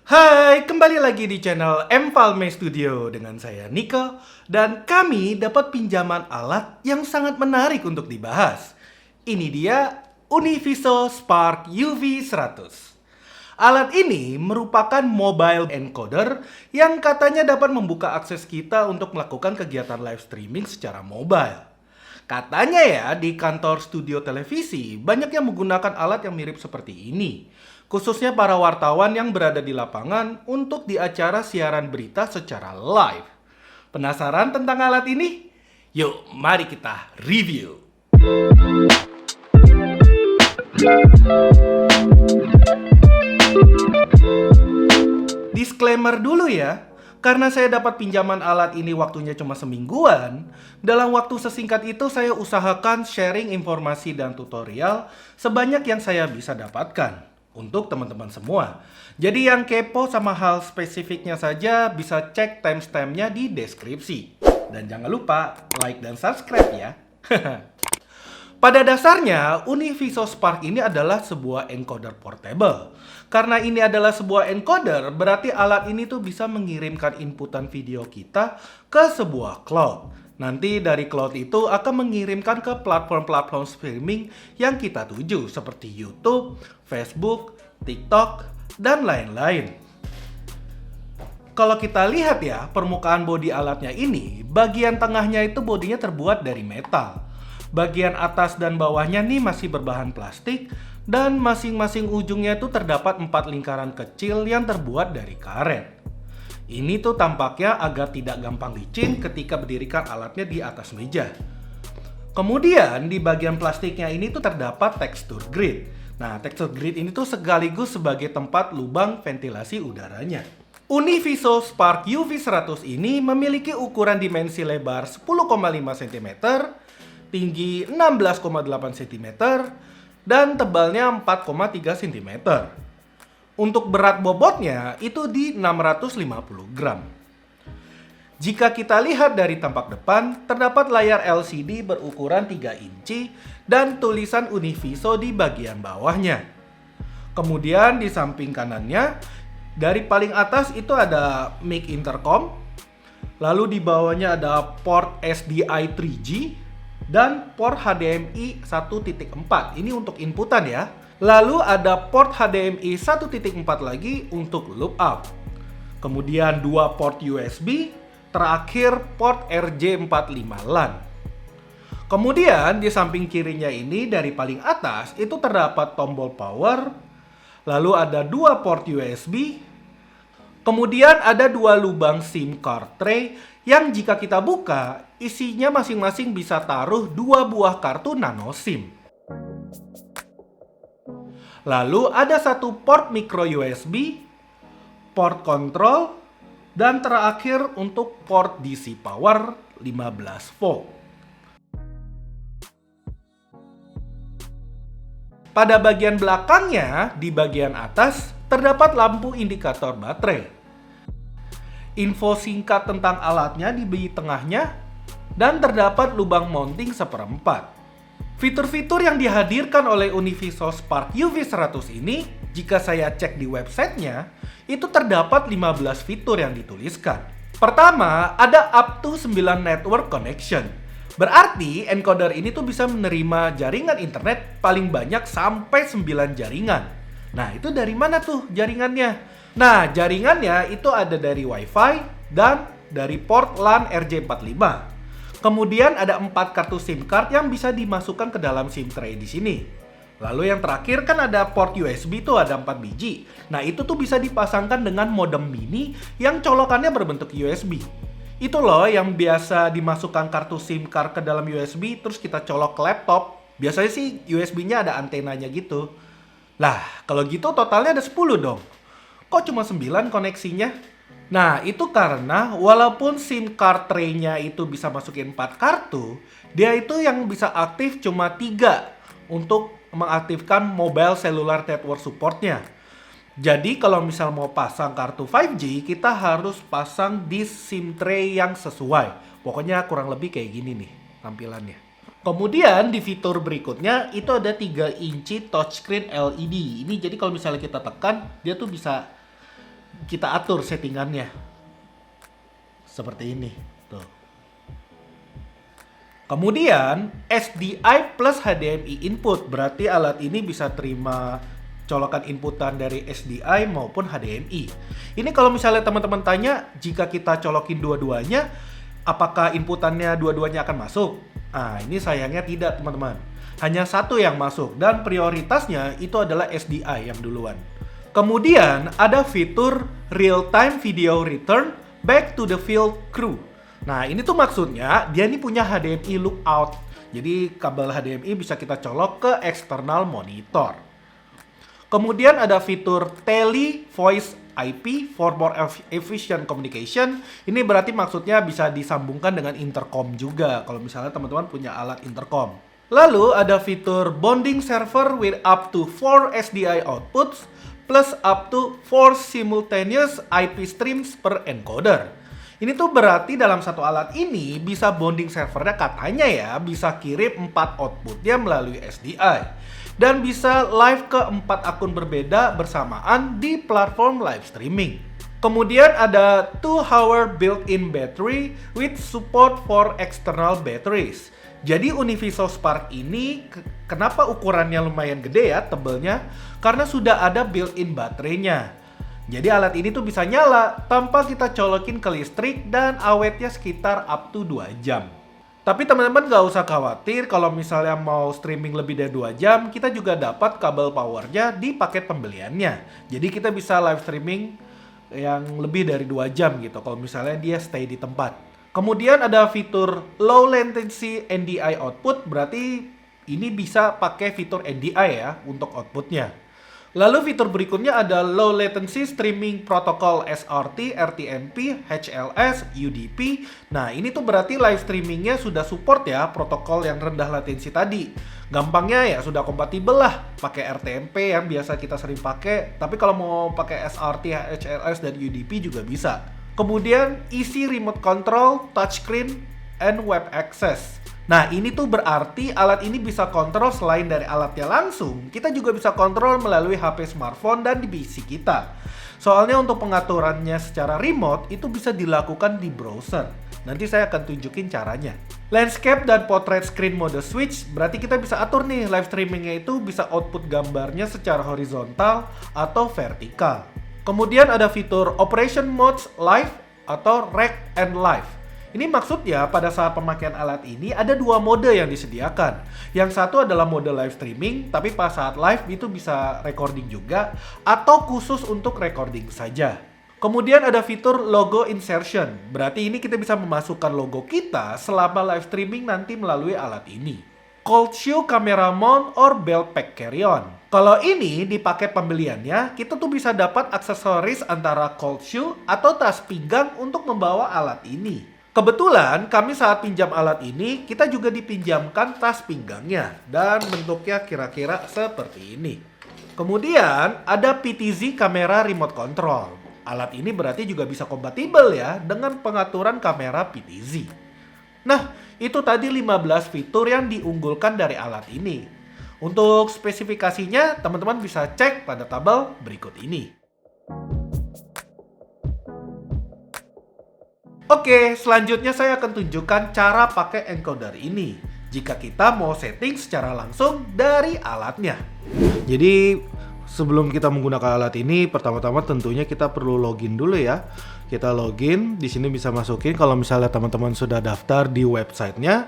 Hai, kembali lagi di channel Empalme Studio dengan saya Niko dan kami dapat pinjaman alat yang sangat menarik untuk dibahas. Ini dia Univiso Spark UV100. Alat ini merupakan mobile encoder yang katanya dapat membuka akses kita untuk melakukan kegiatan live streaming secara mobile. Katanya ya, di kantor studio televisi banyak yang menggunakan alat yang mirip seperti ini. Khususnya para wartawan yang berada di lapangan untuk di acara siaran berita secara live. Penasaran tentang alat ini? Yuk, mari kita review. Disclaimer dulu ya. Karena saya dapat pinjaman alat ini waktunya cuma semingguan, dalam waktu sesingkat itu saya usahakan sharing informasi dan tutorial sebanyak yang saya bisa dapatkan untuk teman-teman semua. Jadi yang kepo sama hal spesifiknya saja bisa cek timestamp-nya di deskripsi. Dan jangan lupa like dan subscribe ya. Pada dasarnya, Univiso Spark ini adalah sebuah encoder portable. Karena ini adalah sebuah encoder, berarti alat ini tuh bisa mengirimkan inputan video kita ke sebuah cloud. Nanti dari cloud itu akan mengirimkan ke platform-platform streaming yang kita tuju seperti YouTube, Facebook, TikTok, dan lain-lain. Kalau kita lihat ya, permukaan bodi alatnya ini, bagian tengahnya itu bodinya terbuat dari metal. Bagian atas dan bawahnya nih masih berbahan plastik dan masing-masing ujungnya itu terdapat 4 lingkaran kecil yang terbuat dari karet. Ini tuh tampaknya agar tidak gampang licin ketika berdirikan alatnya di atas meja. Kemudian di bagian plastiknya ini tuh terdapat tekstur grid. Nah, tekstur grid ini tuh sekaligus sebagai tempat lubang ventilasi udaranya. Univiso Spark UV100 ini memiliki ukuran dimensi lebar 10,5 cm, tinggi 16,8 cm, dan tebalnya 4,3 cm. Untuk berat bobotnya itu di 650 gram. Jika kita lihat dari tampak depan, terdapat layar LCD berukuran 3 inci dan tulisan Univiso di bagian bawahnya. Kemudian di samping kanannya, dari paling atas itu ada mic intercom, lalu di bawahnya ada port SDI 3G, dan port HDMI 1.4. Ini untuk inputan ya. Lalu ada port HDMI 1.4 lagi untuk loop out. Kemudian 2 port USB, terakhir port RJ45 LAN. Kemudian di samping kirinya ini dari paling atas itu terdapat tombol power. Lalu ada 2 port USB. Kemudian ada 2 lubang SIM card tray yang jika kita buka, isinya masing-masing bisa taruh 2 buah kartu nano SIM. Lalu ada 1 port micro USB, port kontrol, dan terakhir untuk port DC power 15 volt. Pada bagian belakangnya, di bagian atas, terdapat lampu indikator baterai. Info singkat tentang alatnya di bagian tengahnya, dan terdapat lubang mounting 1/4. Fitur-fitur yang dihadirkan oleh Univiso Spark UV100 ini, jika saya cek di websitenya, itu terdapat 15 fitur yang dituliskan. Pertama, ada up to 9 network connection. Berarti encoder ini tuh bisa menerima jaringan internet paling banyak sampai 9 jaringan. Nah, itu dari mana tuh jaringannya? Nah, jaringannya itu ada dari Wi-Fi dan dari port LAN RJ45. Kemudian ada 4 kartu SIM card yang bisa dimasukkan ke dalam SIM tray di sini. Lalu yang terakhir kan ada port USB tuh ada 4 biji. Nah, itu tuh bisa dipasangkan dengan modem mini yang colokannya berbentuk USB. Itu loh yang biasa dimasukkan kartu SIM card ke dalam USB terus kita colok ke laptop. Biasanya sih USB-nya ada antenanya gitu. Lah, kalau gitu totalnya ada 10 dong. Kok cuma 9 koneksinya? Nah, itu karena walaupun SIM card tray-nya itu bisa masukin 4 kartu, dia itu yang bisa aktif cuma 3 untuk mengaktifkan mobile cellular network support-nya. Jadi kalau misal mau pasang kartu 5G, kita harus pasang di SIM tray yang sesuai. Pokoknya kurang lebih kayak gini nih tampilannya. Kemudian di fitur berikutnya itu ada 3 inci touchscreen LED. Ini jadi kalau misalnya kita tekan, dia tuh bisa kita atur settingannya. Seperti ini. Tuh. Kemudian SDI plus HDMI input, berarti alat ini bisa terima colokan inputan dari SDI maupun HDMI. Ini kalau misalnya teman-teman tanya, jika kita colokin dua-duanya, apakah inputannya dua-duanya akan masuk? Nah, ini sayangnya tidak, teman-teman. Hanya satu yang masuk, dan prioritasnya itu adalah SDI yang duluan. Kemudian ada fitur real-time video return back to the field crew. Nah, ini tuh maksudnya dia ini punya HDMI lookout. Jadi kabel HDMI bisa kita colok ke external monitor. Kemudian ada fitur Tele Voice IP for more efficient communication. Ini berarti maksudnya bisa disambungkan dengan intercom juga kalau misalnya teman-teman punya alat intercom. Lalu ada fitur bonding server with up to 4 SDI outputs plus up to 4 simultaneous IP streams per encoder. Ini tuh berarti dalam satu alat ini bisa bonding servernya katanya ya bisa kirim 4 outputnya melalui SDI. Dan bisa live ke 4 akun berbeda bersamaan di platform live streaming. Kemudian ada 2-hour built-in battery with support for external batteries. Jadi Univiso Spark ini kenapa ukurannya lumayan gede ya tebelnya? Karena sudah ada built-in baterainya. Jadi alat ini tuh bisa nyala tanpa kita colokin ke listrik dan awetnya sekitar up to 2 jam. Tapi teman-teman gak usah khawatir kalau misalnya mau streaming lebih dari 2 jam, kita juga dapat kabel powernya di paket pembeliannya. Jadi kita bisa live streaming yang lebih dari 2 jam gitu kalau misalnya dia stay di tempat. Kemudian ada fitur low latency NDI output, berarti ini bisa pakai fitur NDI ya untuk outputnya. Lalu fitur berikutnya ada Low Latency Streaming Protocol SRT, RTMP, HLS, UDP. Nah ini tuh berarti live streamingnya sudah support ya protokol yang rendah latensi tadi. Gampangnya ya sudah kompatibel lah pakai RTMP yang biasa kita sering pakai. Tapi kalau mau pakai SRT, HLS, dan UDP juga bisa. Kemudian Easy Remote Control, Touchscreen, and Web Access. Nah ini tuh berarti alat ini bisa kontrol selain dari alatnya langsung, kita juga bisa kontrol melalui HP smartphone dan di PC kita. Soalnya untuk pengaturannya secara remote itu bisa dilakukan di browser. Nanti saya akan tunjukin caranya. Landscape dan portrait screen mode switch, berarti kita bisa atur nih live streamingnya itu bisa output gambarnya secara horizontal atau vertikal. Kemudian ada fitur Operation Modes Live atau Rec and Live. Ini maksudnya pada saat pemakaian alat ini ada 2 mode yang disediakan. Yang satu adalah mode live streaming, tapi pas saat live itu bisa recording juga, atau khusus untuk recording saja. Kemudian ada fitur logo insertion, berarti ini kita bisa memasukkan logo kita selama live streaming nanti melalui alat ini. Cold shoe camera mount or belt pack carry-on. Kalau ini di paket pembeliannya, kita tuh bisa dapat aksesoris antara cold shoe atau tas pinggang untuk membawa alat ini. Kebetulan kami saat pinjam alat ini, kita juga dipinjamkan tas pinggangnya dan bentuknya kira-kira seperti ini. Kemudian ada PTZ kamera remote control. Alat ini berarti juga bisa kompatibel ya dengan pengaturan kamera PTZ. Nah, itu tadi 15 fitur yang diunggulkan dari alat ini. Untuk spesifikasinya, teman-teman bisa cek pada tabel berikut ini. Oke, selanjutnya saya akan tunjukkan cara pakai encoder ini jika kita mau setting secara langsung dari alatnya. Jadi sebelum kita menggunakan alat ini, pertama-tama tentunya kita perlu login dulu ya. Kita login, di sini bisa masukin kalau misalnya teman-teman sudah daftar di websitenya,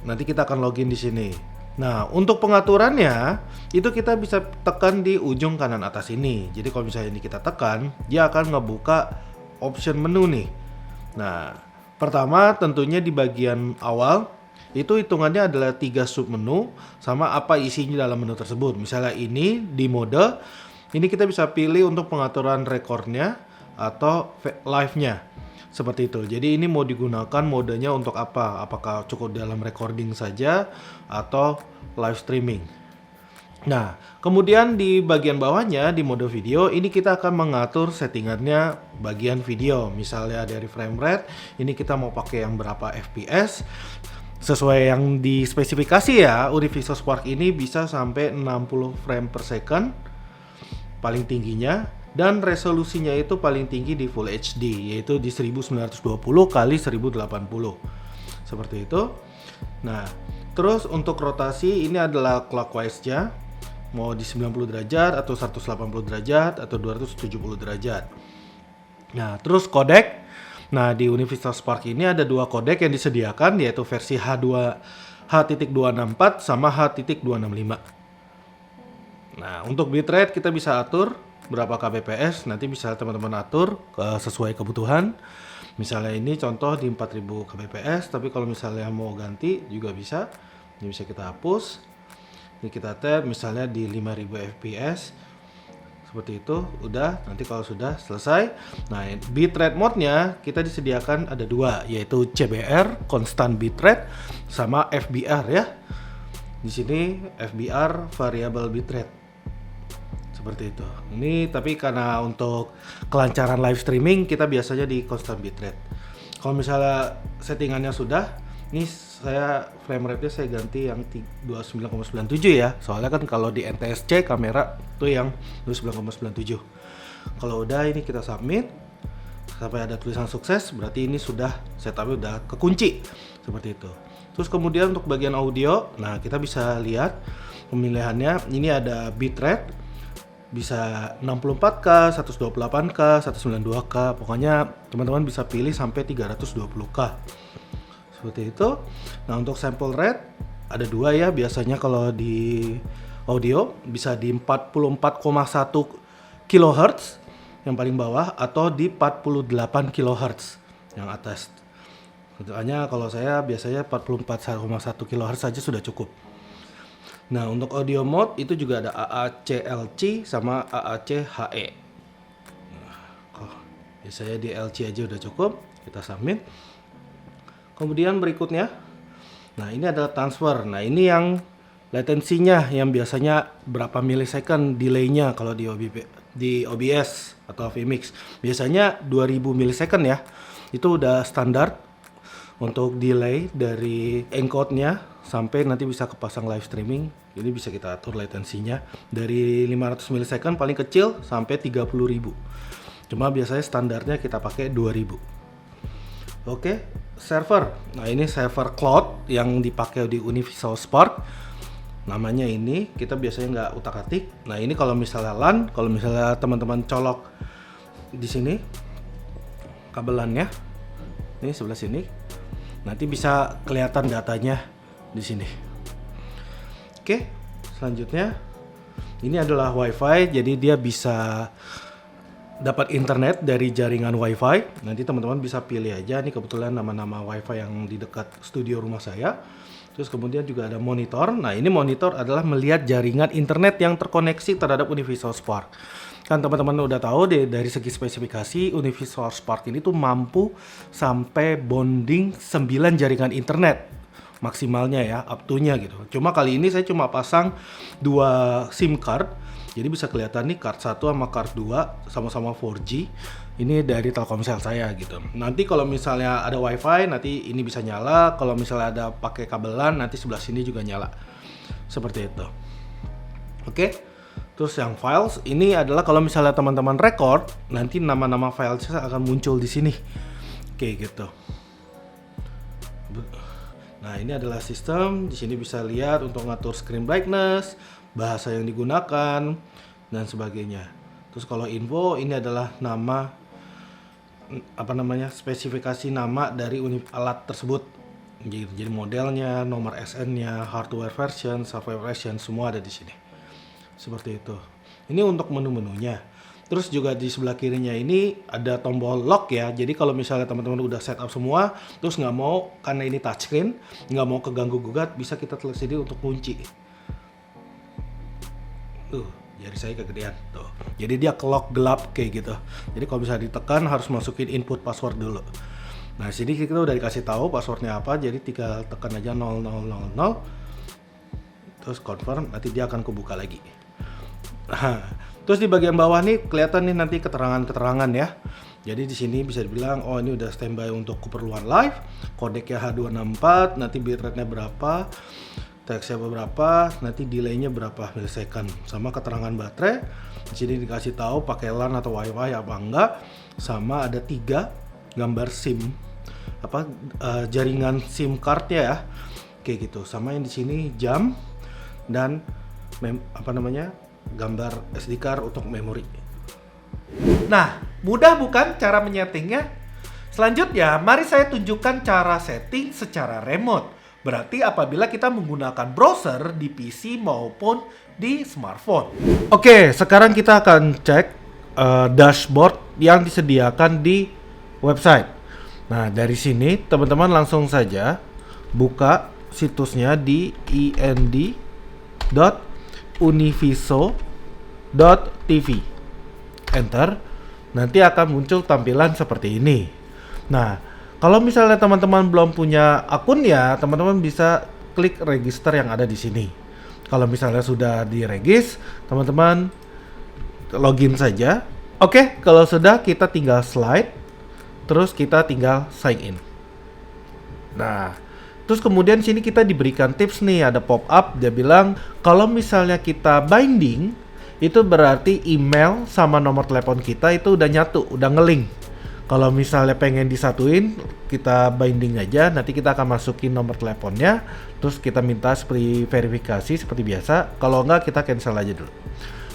nanti kita akan login di sini. Nah, untuk pengaturannya itu kita bisa tekan di ujung kanan atas ini. Jadi kalau misalnya ini kita tekan, dia akan ngebuka option menu nih. Nah, pertama tentunya di bagian awal itu hitungannya adalah 3 submenu sama apa isinya dalam menu tersebut. Misalnya ini di mode, ini kita bisa pilih untuk pengaturan recordnya atau live-nya. Seperti itu. Jadi ini mau digunakan modenya untuk apa? Apakah cukup dalam recording saja atau live streaming? Nah, kemudian di bagian bawahnya di mode video ini kita akan mengatur settingannya bagian video. Misalnya dari frame rate, ini kita mau pakai yang berapa FPS. Sesuai yang dispesifikasi ya, Univiso Spark ini bisa sampai 60 frame per second paling tingginya. dan resolusinya itu paling tinggi di Full HD, yaitu di 1920 kali 1080 seperti itu. Nah, terus untuk rotasi ini adalah clockwise-nya, mau di 90 derajat atau 180 derajat atau 270 derajat. Nah, terus kodek. Nah, di Universal Spark ini ada dua kodek yang disediakan, yaitu versi H.264 sama H.265. Nah, untuk bitrate kita bisa atur berapa kbps, nanti bisa teman-teman atur sesuai kebutuhan. Misalnya ini contoh di 4000 kbps, tapi kalau misalnya mau ganti juga bisa. Ini bisa kita hapus. Ini kita tab misalnya di 5000 fps. Seperti itu, udah. Nanti kalau sudah selesai, nah bitrate mode-nya kita disediakan ada dua, yaitu CBR (constant bitrate) sama FBR ya. Di sini FBR variable bitrate. Seperti itu. Ini tapi karena untuk kelancaran live streaming kita biasanya di constant bitrate. Kalau misalnya settingannya sudah, ini saya frame rate-nya saya ganti yang 29,97 ya. Soalnya kan kalau di NTSC kamera tuh yang 29,97. Kalau udah ini kita submit sampai ada tulisan sukses, berarti ini sudah setupnya udah kekunci. Seperti itu. Terus kemudian untuk bagian audio, nah kita bisa lihat pemilihannya. Ini ada bitrate bisa 64K, 128K, 192K. Pokoknya teman-teman bisa pilih sampai 320K. Seperti itu. Nah, untuk sample rate ada dua ya, biasanya kalau di audio bisa di 44,1 kHz yang paling bawah atau di 48 kHz yang atas. Hanya kalau saya biasanya 44,1 kHz saja sudah cukup. Nah, untuk audio mode itu juga ada AAC-LC sama AAC-HE. Nah, biasanya di LC aja udah cukup, kita submit. Kemudian berikutnya, nah ini adalah transfer. Nah ini yang latensinya yang biasanya berapa milisecond delay-nya kalau di OBS atau vMix. Biasanya 2000 milisecond ya. Itu udah standar untuk delay dari encode-nya sampai nanti bisa kepasang live streaming. Jadi bisa kita atur latensinya dari 500 milisecond paling kecil sampai 30.000. Cuma biasanya standarnya kita pakai 2000. Oke, server. Nah, ini server cloud yang dipakai di Universal Spark. Namanya ini kita biasanya nggak utak-atik. Nah, ini kalau misalnya LAN, kalau misalnya teman-teman colok di sini kabel LAN-nya. Ini sebelah sini. Nanti bisa kelihatan datanya di sini. Oke, selanjutnya ini adalah WiFi, jadi dia bisa dapat internet dari jaringan WiFi. Nanti teman-teman bisa pilih aja. Ini kebetulan nama-nama WiFi yang di dekat studio rumah saya. Terus kemudian juga ada monitor. Nah, ini monitor adalah melihat jaringan internet yang terkoneksi terhadap Universal Spark. Kan teman-teman udah tahu deh dari segi spesifikasi Universal Spark ini tuh mampu sampai bonding 9 jaringan internet maksimalnya ya, up to-nya gitu. Cuma kali ini saya cuma pasang 2 SIM card. Jadi bisa kelihatan nih card 1 sama card 2 sama-sama 4G. Ini dari Telkomsel saya gitu. Nanti kalau misalnya ada WiFi nanti ini bisa nyala. Kalau misalnya ada pakai kabel LAN nanti sebelah sini juga nyala. Seperti itu. Oke. Terus yang files ini adalah kalau misalnya teman-teman record nanti nama-nama filesnya akan muncul di sini. Oke gitu. Nah, ini adalah sistem. Di sini bisa lihat untuk ngatur screen brightness, bahasa yang digunakan dan sebagainya. Terus kalau info ini adalah nama spesifikasi nama dari alat tersebut. Jadi modelnya, nomor SN-nya, hardware version, software version semua ada di sini. Seperti itu. Ini untuk menu-menunya. Terus juga di sebelah kirinya ini ada tombol lock ya. Jadi kalau misalnya teman-teman udah setup semua, terus nggak mau karena ini touchscreen, nggak mau keganggu gugat, bisa kita telik sini untuk kunci. Jari saya kegedean tuh. Jadi dia lock gelap kayak gitu. Jadi kalau bisa ditekan harus masukin input password dulu. Nah, sini kita udah dikasih tahu passwordnya apa. Jadi tinggal tekan aja 0000. Terus confirm, nanti dia akan kebuka lagi. Nah, terus di bagian bawah nih kelihatan nih nanti keterangan-keterangan ya. Jadi di sini bisa dibilang oh ini udah standby untuk keperluan live, kodeknya H264, nanti bitrate-nya berapa, teksnya berapa, nanti delaynya berapa milisecond, sama keterangan baterai. Di sini dikasih tahu pakai LAN atau WiFi apa enggak, sama ada 3 gambar SIM, jaringan SIM cardnya ya, kayak gitu. Sama yang di sini jam dan gambar SD card untuk memori. Nah, mudah bukan cara menyetingnya? Selanjutnya, mari saya tunjukkan cara setting secara remote. Berarti apabila kita menggunakan browser di PC maupun di smartphone. Oke, sekarang kita akan cek dashboard yang disediakan di website. Nah, dari sini teman-teman langsung saja buka situsnya di ind.univiso.tv. Enter, nanti akan muncul tampilan seperti ini. Nah, kalau misalnya teman-teman belum punya akun ya, teman-teman bisa klik register yang ada di sini. Kalau misalnya sudah diregis, teman-teman login saja. Oke, kalau sudah kita tinggal slide, terus kita tinggal sign in. Nah, terus kemudian sini kita diberikan tips nih, ada pop up, dia bilang kalau misalnya kita binding, itu berarti email sama nomor telepon kita itu udah nyatu, udah ngelink. Kalau misalnya pengen disatuin, kita binding aja, nanti kita akan masukin nomor teleponnya, terus kita minta seperti verifikasi seperti biasa. Kalau enggak, kita cancel aja dulu.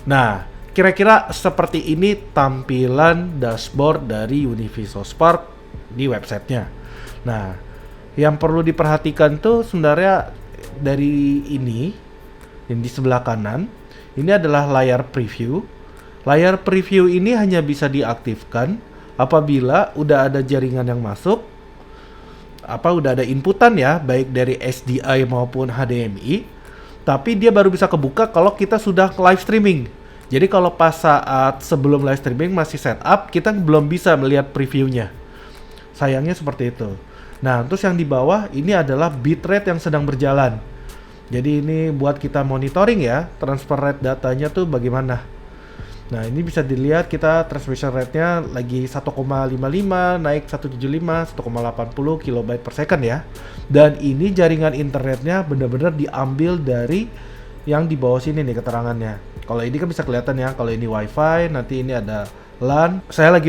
Nah, kira-kira seperti ini tampilan dashboard dari Univiso Spark di websitenya. Nah, yang perlu diperhatikan tuh sebenarnya dari ini, yang di sebelah kanan, ini adalah layar preview. Layar preview ini hanya bisa diaktifkan apabila udah ada jaringan yang masuk, udah ada inputan ya, baik dari SDI maupun HDMI, tapi dia baru bisa kebuka kalau kita sudah live streaming. Jadi kalau pas saat sebelum live streaming masih setup, kita belum bisa melihat previewnya. Sayangnya seperti itu. Nah, terus yang di bawah ini adalah bitrate yang sedang berjalan. Jadi ini buat kita monitoring ya, transfer rate datanya tuh bagaimana. Nah, ini bisa dilihat kita transmission rate-nya lagi 1,55, naik 175, 1,80 kilobyte per second ya. Dan ini jaringan internetnya benar-benar diambil dari yang di bawah sini nih keterangannya. Kalau ini kan bisa kelihatan ya, kalau ini WiFi, nanti ini ada LAN. Saya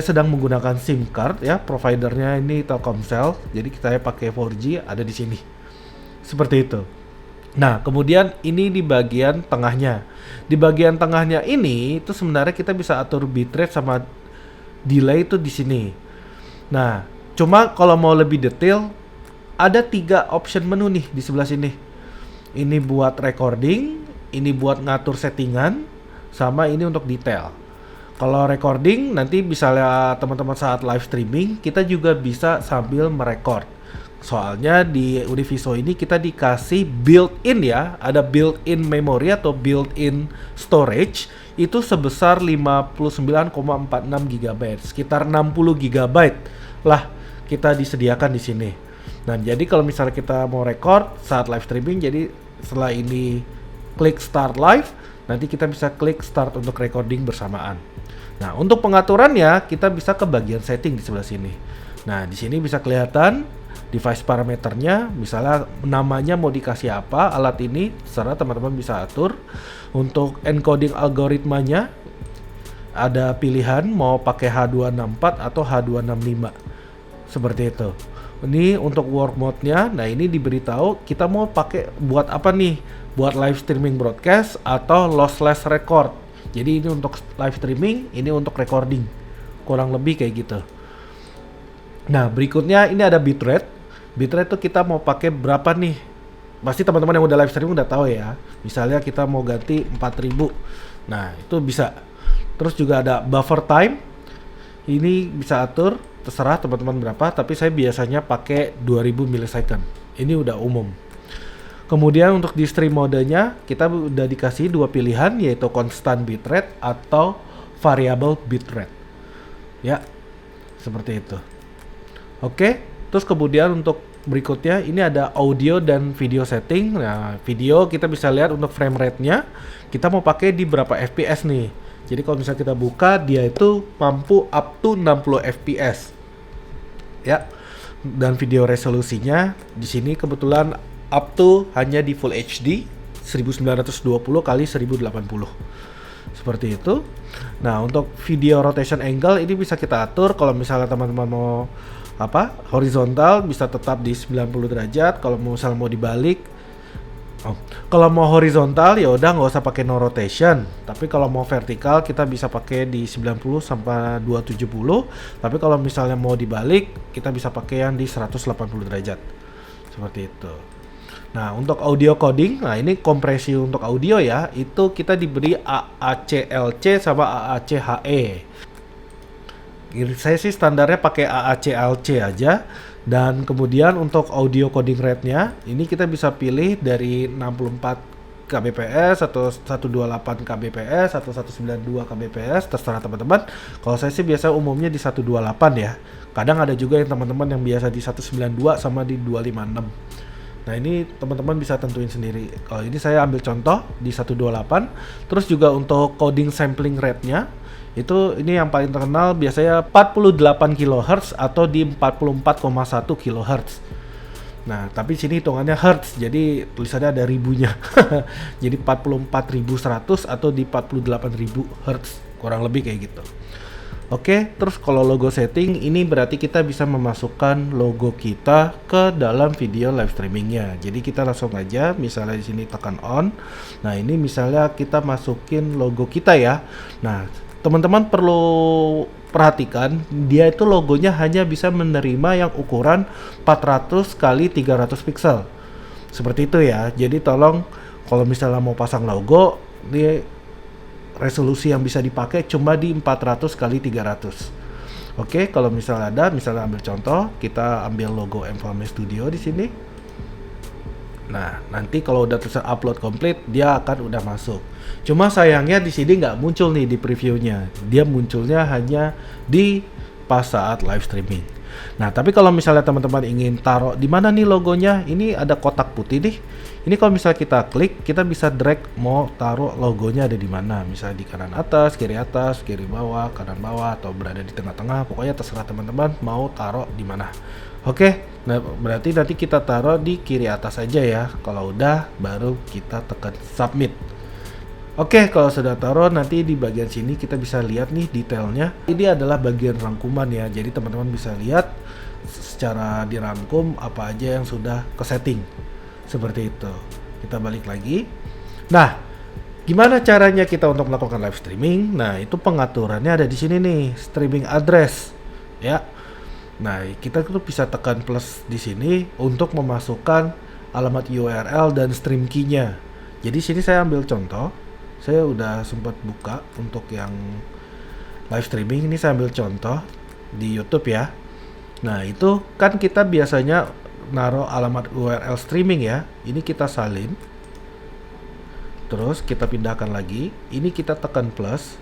sedang menggunakan SIM card ya, providernya ini Telkomsel. Jadi saya pakai 4G, ada di sini. Seperti itu. Nah, kemudian ini di bagian tengahnya. Di bagian tengahnya ini itu sebenarnya kita bisa atur bitrate sama delay itu di sini. Nah, cuma kalau mau lebih detail ada 3 option menu nih di sebelah sini. Ini buat recording, ini buat ngatur settingan, sama ini untuk detail. Kalau recording nanti misalnya teman-teman saat live streaming, kita juga bisa sambil merekord. Soalnya di Univiso ini kita dikasih built-in ya, ada built-in memory atau built-in storage itu sebesar 59,46 GB, sekitar 60 GB lah kita disediakan di sini. Nah, jadi kalau misalnya kita mau record saat live streaming, jadi setelah ini klik start live, nanti kita bisa klik start untuk recording bersamaan. Nah, untuk pengaturannya kita bisa ke bagian setting di sebelah sini. Nah, di sini bisa kelihatan device parameternya, misalnya namanya mau dikasih apa, alat ini terserah teman-teman bisa atur. Untuk encoding algoritmanya ada pilihan mau pakai H264 atau H265 seperti itu. Ini untuk work mode-nya. Nah, ini diberitahu kita mau pakai buat apa nih, buat live streaming broadcast atau lossless record. Jadi ini untuk live streaming, ini untuk recording, kurang lebih kayak gitu. Nah, berikutnya ini ada bitrate. Bitrate itu kita mau pakai berapa nih? Pasti teman-teman yang udah live streaming udah tahu ya. Misalnya kita mau ganti 4000. Nah, itu bisa. Terus juga ada buffer time. Ini bisa atur, terserah teman-teman berapa, tapi saya biasanya pakai 2000 millisecond. Ini udah umum. Kemudian untuk di stream modenya, kita udah dikasih 2 pilihan, yaitu constant bitrate atau variable bitrate. Ya, seperti itu. Oke, terus kemudian untuk berikutnya ini ada audio dan video setting. Nah, video kita bisa lihat untuk frame rate-nya. Kita mau pakai di berapa FPS nih. Jadi kalau misalnya kita buka, dia itu mampu up to 60 FPS. Ya. Dan video resolusinya di sini kebetulan up to hanya di Full HD 1920 kali 1080. Seperti itu. Nah, untuk video rotation angle ini bisa kita atur. Kalau misalnya teman-teman mau horizontal bisa tetap di 90 derajat. Kalau misalnya mau dibalik, kalau mau horizontal ya udah nggak usah pakai no rotation. Tapi kalau mau vertikal kita bisa pakai di 90 sampai 270. Tapi kalau misalnya mau dibalik kita bisa pakai yang di 180 derajat. Seperti itu. Nah, untuk audio coding, nah ini kompresi untuk audio ya, itu kita diberi AACLC sama AACHE. Saya sih standarnya pakai AACLC aja. Dan kemudian untuk audio coding rate-nya, ini kita bisa pilih dari 64 kbps atau 128 kbps atau 192 kbps, terserah teman-teman. Kalau saya sih biasa umumnya di 128 ya. Kadang ada juga yang teman-teman yang biasa di 192 sama di 256. Nah, ini teman-teman bisa tentuin sendiri. Kalau ini saya ambil contoh di 128. Terus juga untuk coding sampling rate-nya itu ini yang paling terkenal biasanya 48 kHz atau di 44,1 kHz. Nah, tapi sini hitungannya hertz, jadi tulisannya ada ribunya. Jadi 44.100 atau di 48.000 hertz, kurang lebih kayak gitu. Oke, terus kalau logo setting ini berarti kita bisa memasukkan logo kita ke dalam video live streamingnya. Jadi kita langsung aja, misalnya di sini tekan on. Nah, ini misalnya kita masukin logo kita ya. Nah, teman-teman perlu perhatikan dia itu logonya hanya bisa menerima yang ukuran 400 kali 300 pixel. Seperti itu ya. Jadi tolong kalau misalnya mau pasang logo, ini resolusi yang bisa dipakai cuma di 400 kali 300. Oke, kalau misalnya ada, misalnya ambil contoh, kita ambil logo M4 Studio di sini. Nah, nanti kalau udah tulisan upload complete, dia akan udah masuk. Cuma sayangnya di sini nggak muncul nih di previewnya. Dia munculnya hanya di pas saat live streaming. Nah, tapi kalau misalnya teman-teman ingin taruh di mana nih logonya, ini ada kotak putih nih. Ini kalau misalnya kita klik, kita bisa drag mau taruh logonya ada di mana. Misalnya di kanan atas, kiri bawah, kanan bawah, atau berada di tengah-tengah. Pokoknya terserah teman-teman mau taruh di mana. Oke, nah berarti nanti kita taruh di kiri atas aja ya. Kalau udah, baru kita tekan submit. Oke, kalau sudah taruh, nanti di bagian sini kita bisa lihat nih detailnya. Ini adalah bagian rangkuman ya. Jadi teman-teman bisa lihat secara dirangkum apa aja yang sudah ke setting. Seperti itu. Kita balik lagi. Nah, gimana caranya kita untuk melakukan live streaming? Nah, itu pengaturannya ada di sini nih, streaming address. Ya. Nah, kita tuh bisa tekan plus di sini untuk memasukkan alamat URL dan stream key-nya. Jadi sini saya ambil contoh. Saya udah sempat buka untuk yang live streaming. Ini saya ambil contoh di YouTube ya. Nah, itu kan kita biasanya naruh alamat URL streaming ya. Ini kita salin. Terus kita pindahkan lagi. Ini kita tekan plus.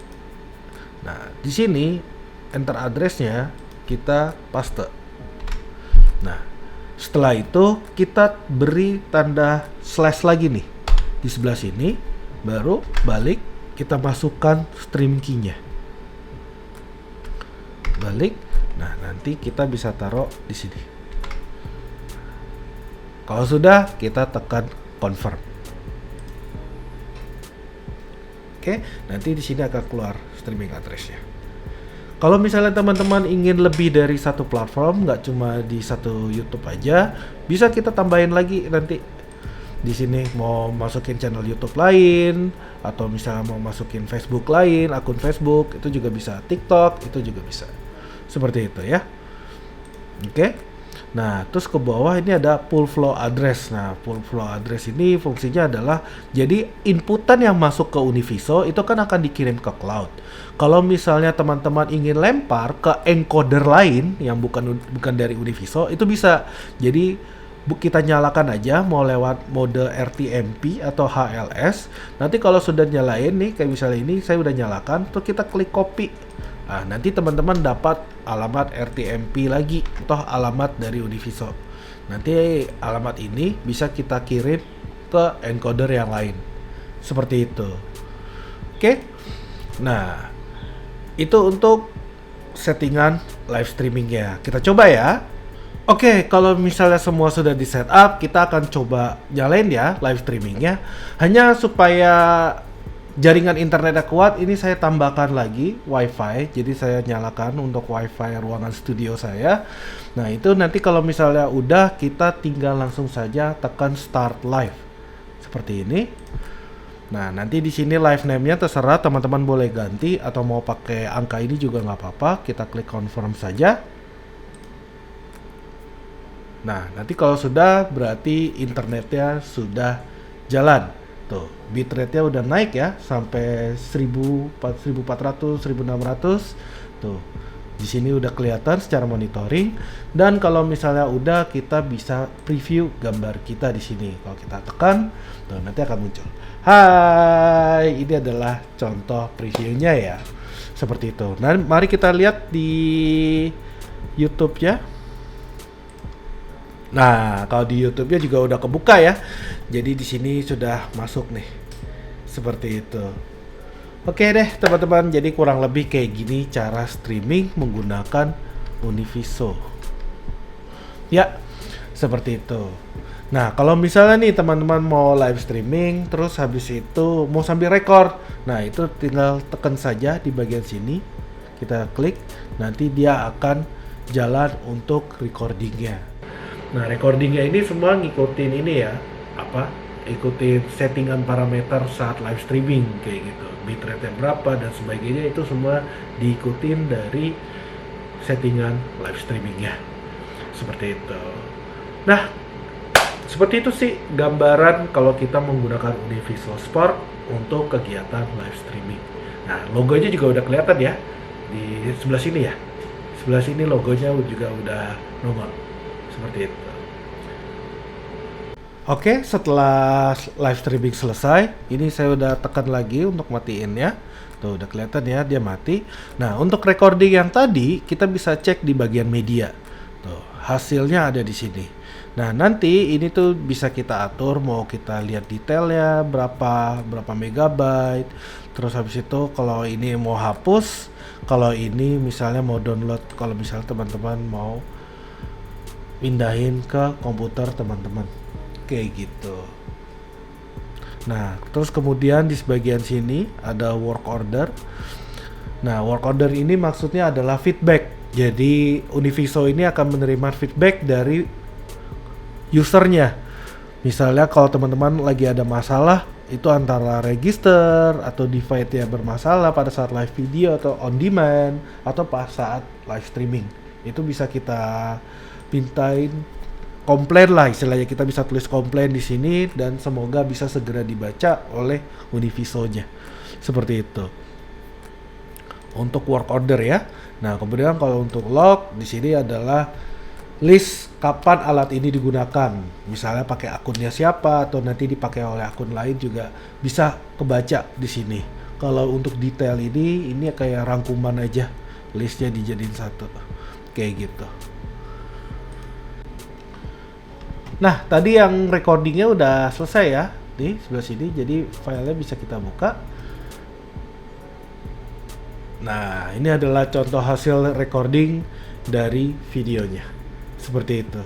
Nah, di sini enter address-nya kita paste. Nah, setelah itu kita beri tanda slash lagi nih. Di sebelah sini baru balik kita masukkan stream key-nya. Balik. Nah, nanti kita bisa taruh di sini. Kalau sudah, kita tekan confirm. Oke, nanti di sini akan keluar streaming address-nya. Kalau misalnya teman-teman ingin lebih dari satu platform, nggak cuma di satu YouTube aja, bisa kita tambahin lagi nanti. Di sini mau masukin channel YouTube lain, atau misalnya mau masukin Facebook lain, akun Facebook, itu juga bisa. TikTok, itu juga bisa. Seperti itu ya. Oke. Nah, terus ke bawah ini ada full flow address. Nah, full flow address ini fungsinya adalah jadi inputan yang masuk ke Univiso itu kan akan dikirim ke cloud. Kalau misalnya teman-teman ingin lempar ke encoder lain yang bukan dari Univiso, itu bisa. Jadi kita nyalakan aja mau lewat mode RTMP atau HLS. Nanti kalau sudah nyalain nih, kayak misalnya ini saya udah nyalakan, terus kita klik copy. Nah, nanti teman-teman dapat alamat RTMP lagi atau alamat dari Univiso. Nanti alamat ini bisa kita kirim ke encoder yang lain. Seperti itu. Oke. Nah, itu untuk settingan live streamingnya. Kita coba ya. Oke, kalau misalnya semua sudah di setup, kita akan coba nyalain ya live streamingnya. Hanya supaya jaringan internetnya kuat, ini saya tambahkan lagi WiFi. Jadi saya nyalakan untuk WiFi ruangan studio saya. Nah itu nanti kalau misalnya udah, kita tinggal langsung saja tekan Start Live seperti ini. Nah nanti di sini live name-nya terserah, teman-teman boleh ganti atau mau pakai angka ini juga nggak apa-apa. Kita klik confirm saja. Nah, nanti kalau sudah berarti internetnya sudah jalan. Tuh, bitrate-nya udah naik ya sampai 1400, 1600. Tuh. Di sini udah kelihatan secara monitoring, dan kalau misalnya udah, kita bisa preview gambar kita di sini. Kalau kita tekan, tuh nanti akan muncul. Hai, ini adalah contoh previewnya ya. Seperti itu. Nah, mari kita lihat di YouTube-nya. Nah, kalau di YouTube-nya juga udah kebuka ya. Jadi di sini sudah masuk nih. Seperti itu. Oke deh, teman-teman. Jadi kurang lebih kayak gini cara streaming menggunakan Univiso. Ya, seperti itu. Nah, kalau misalnya nih teman-teman mau live streaming, terus habis itu mau sambil record. Nah, itu tinggal tekan saja di bagian sini. Kita klik, nanti dia akan jalan untuk recordingnya. Nah, recordingnya ini semua ngikutin ini ya, ikutin settingan parameter saat live streaming kayak gitu, bitrate berapa dan sebagainya, itu semua diikutin dari settingan live streamingnya. Seperti itu. Nah, seperti itu sih gambaran kalau kita menggunakan Univiso Sport untuk kegiatan live streaming. Nah, logonya juga udah kelihatan ya di sebelah sini ya. Sebelah sini logonya juga udah nongol. Seperti itu. Oke, setelah live streaming selesai, ini saya udah tekan lagi untuk matiin ya. Tuh udah kelihatan ya dia mati. Nah, untuk recording yang tadi kita bisa cek di bagian media. Tuh, hasilnya ada di sini. Nah, nanti ini tuh bisa kita atur mau kita lihat detailnya berapa megabyte. Terus habis itu kalau ini mau hapus, kalau ini misalnya mau download, kalau misalnya teman-teman mau pindahin ke komputer teman-teman kayak gitu. Nah, terus kemudian di sebagian sini ada work order. Nah, work order ini maksudnya adalah feedback. Jadi Univiso ini akan menerima feedback dari usernya. Misalnya kalau teman-teman lagi ada masalah, itu antara register atau device-nya bermasalah pada saat live video atau on demand atau pas saat live streaming, itu bisa kita pintain komplain lah, istilahnya kita bisa tulis komplain di sini dan semoga bisa segera dibaca oleh Univiso-nya. Seperti itu. Untuk work order ya. Nah, kemudian kalau untuk log di sini adalah list kapan alat ini digunakan. Misalnya pakai akunnya siapa atau nanti dipakai oleh akun lain juga bisa kebaca di sini. Kalau untuk detail ini kayak rangkuman aja. Listnya dijadiin satu. Kayak gitu. Nah, tadi yang recordingnya udah selesai ya, di sebelah sini. Jadi filenya bisa kita buka. Nah, ini adalah contoh hasil recording dari videonya. Seperti itu.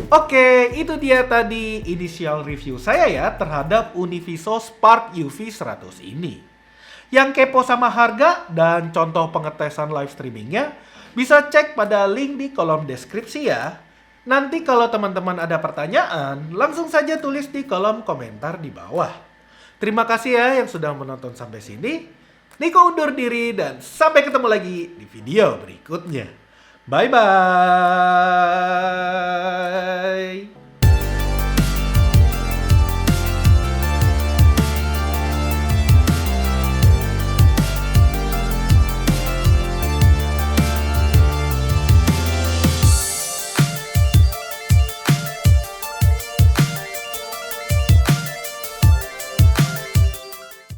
Oke, itu dia tadi initial review saya ya terhadap Univiso Spark UV100 ini. Yang kepo sama harga dan contoh pengetesan live streamingnya, bisa cek pada link di kolom deskripsi ya. Nanti kalau teman-teman ada pertanyaan, langsung saja tulis di kolom komentar di bawah. Terima kasih ya yang sudah menonton sampai sini. Niko undur diri dan sampai ketemu lagi di video berikutnya. Bye-bye.